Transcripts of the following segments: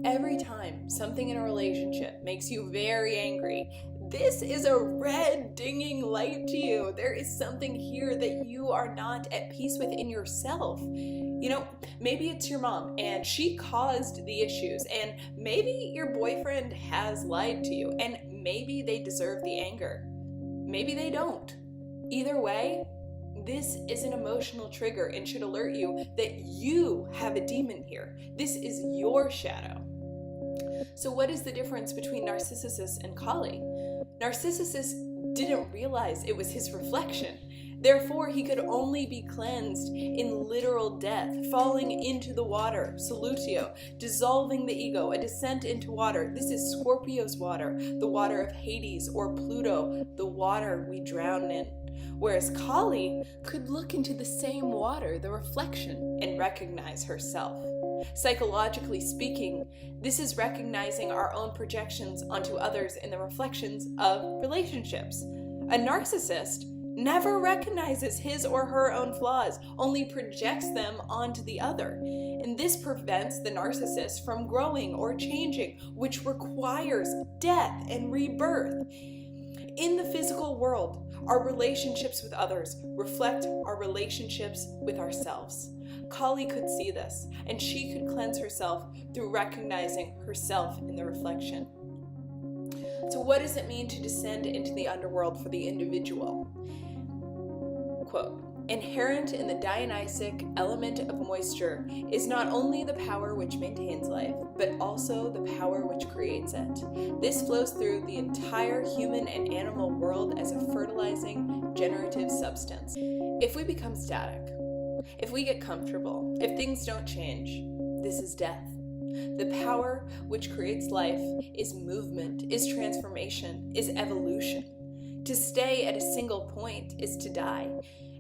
Every time something in a relationship makes you very angry, this is a red dinging light to you. There is something here that you are not at peace within yourself. Maybe it's your mom and she caused the issues, and maybe your boyfriend has lied to you, and maybe they deserve the anger. Maybe they don't. Either way, this is an emotional trigger and should alert you that you have a demon here. This is your shadow. So what is the difference between Narcissus and Kali? Narcissus didn't realize it was his reflection. Therefore, he could only be cleansed in literal death, falling into the water, solutio, dissolving the ego, a descent into water. This is Scorpio's water, the water of Hades, or Pluto, the water we drown in. Whereas Kali could look into the same water, the reflection, and recognize herself. Psychologically speaking, this is recognizing our own projections onto others in the reflections of relationships. A narcissist never recognizes his or her own flaws, only projects them onto the other. And this prevents the narcissist from growing or changing, which requires death and rebirth. In the physical world, our relationships with others reflect our relationships with ourselves. Kali could see this, and she could cleanse herself through recognizing herself in the reflection. So what does it mean to descend into the underworld for the individual? Quote, inherent in the Dionysic element of moisture is not only the power which maintains life, but also the power which creates it. This flows through the entire human and animal world as a fertilizing, generative substance. If we become static, if we get comfortable, if things don't change, this is death. The power which creates life is movement, is transformation, is evolution. To stay at a single point is to die.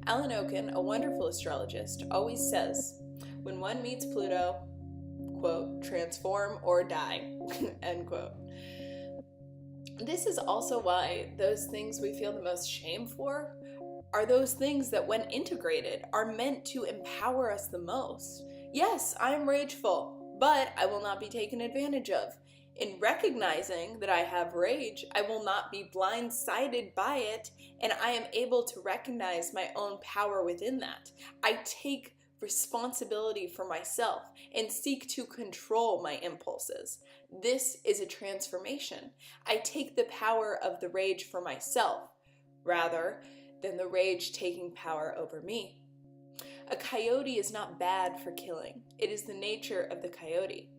Alan Oken, a wonderful astrologist, always says, when one meets Pluto, quote, transform or die, end quote. This is also why those things we feel the most shame for are those things that, when integrated, are meant to empower us the most. Yes, I'm rageful, but I will not be taken advantage of. In recognizing that I have rage, I will not be blindsided by it, and I am able to recognize my own power within that. I take responsibility for myself and seek to control my impulses. This is a transformation. I take the power of the rage for myself, rather than the rage taking power over me. A coyote is not bad for killing. It is the nature of the coyote.